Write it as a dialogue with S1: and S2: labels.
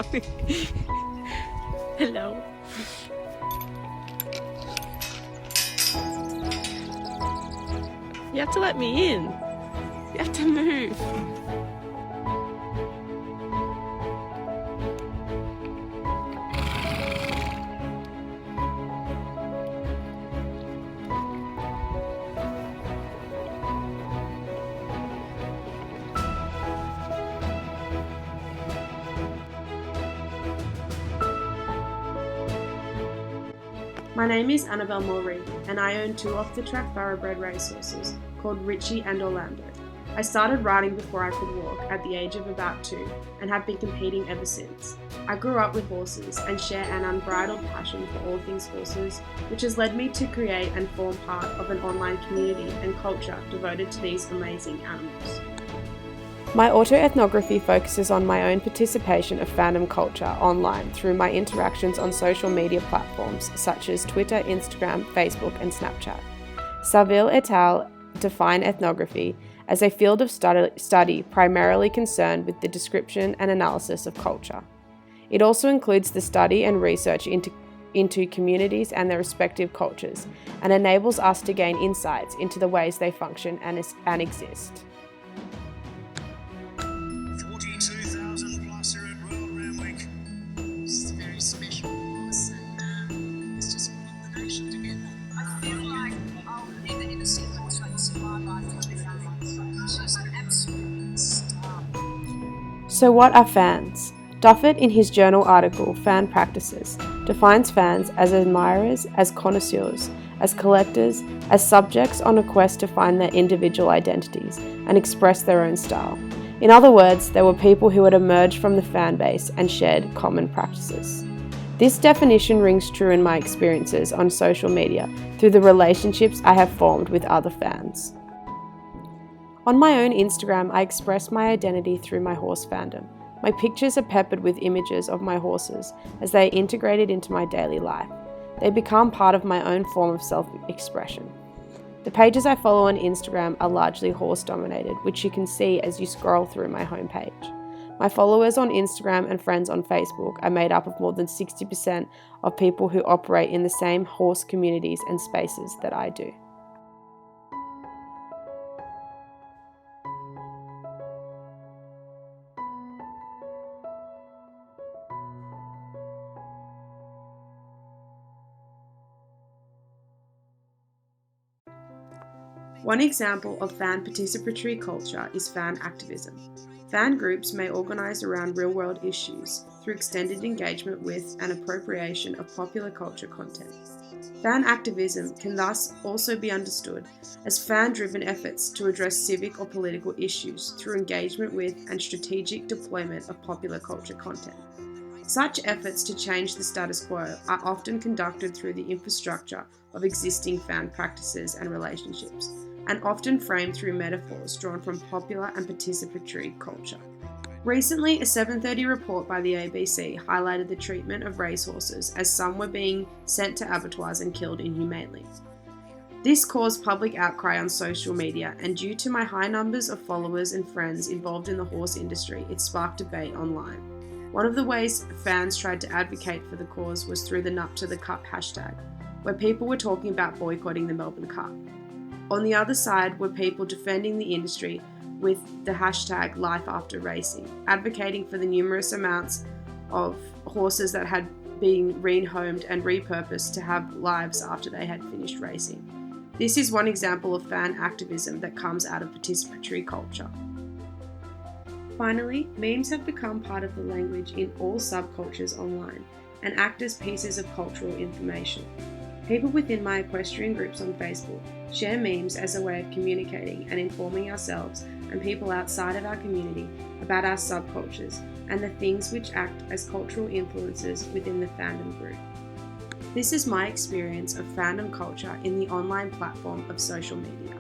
S1: coming. Hello. You have to let me in. You have to move.
S2: My name is Annabelle Mulready, and I own 2 off-the-track thoroughbred racehorses called Richie and Orlando. I started riding before I could walk at the age of about 2 and have been competing ever since. I grew up with horses and share an unbridled passion for all things horses, which has led me to create and form part of an online community and culture devoted to these amazing animals. My auto-ethnography focuses on my own participation of fandom culture online through my interactions on social media platforms such as Twitter, Instagram, Facebook, and Snapchat. Saville et al. Define ethnography as a field of study primarily concerned with the description and analysis of culture. It also includes the study and research into communities and their respective cultures, and enables us to gain insights into the ways they function and exist.
S3: 42,000 plus here at Royal Ram Week.
S4: It's a very special horse, and it's just brought the nation together. I feel like I'll never ever see a horse like this in my life. She's an absolute star.
S2: So what are fans? Duffett, in his journal article, Fan Practices, defines fans as admirers, as connoisseurs, as collectors, as subjects on a quest to find their individual identities and express their own style. In other words, there were people who had emerged from the fan base and shared common practices. This definition rings true in my experiences on social media through the relationships I have formed with other fans. On my own Instagram, I express my identity through my horse fandom. My pictures are peppered with images of my horses as they are integrated into my daily life. They become part of my own form of self-expression. The pages I follow on Instagram are largely horse-dominated, which you can see as you scroll through my homepage. My followers on Instagram and friends on Facebook are made up of more than 60% of people who operate in the same horse communities and spaces that I do. One example of fan participatory culture is fan activism. Fan groups may organise around real-world issues through extended engagement with and appropriation of popular culture content. Fan activism can thus also be understood as fan-driven efforts to address civic or political issues through engagement with and strategic deployment of popular culture content. Such efforts to change the status quo are often conducted through the infrastructure of existing fan practices and relationships, and often framed through metaphors drawn from popular and participatory culture. Recently, a 7:30 report by the ABC highlighted the treatment of racehorses as some were being sent to abattoirs and killed inhumanely. This caused public outcry on social media, and due to my high numbers of followers and friends involved in the horse industry, it sparked debate online. One of the ways fans tried to advocate for the cause was through the Nut to the Cup hashtag, where people were talking about boycotting the Melbourne Cup. On the other side were people defending the industry with the hashtag Life After Racing, advocating for the numerous amounts of horses that had been rehomed and repurposed to have lives after they had finished racing. This is one example of fan activism that comes out of participatory culture. Finally, memes have become part of the language in all subcultures online and act as pieces of cultural information. People within my equestrian groups on Facebook share memes as a way of communicating and informing ourselves and people outside of our community about our subcultures and the things which act as cultural influences within the fandom group. This is my experience of fandom culture in the online platform of social media.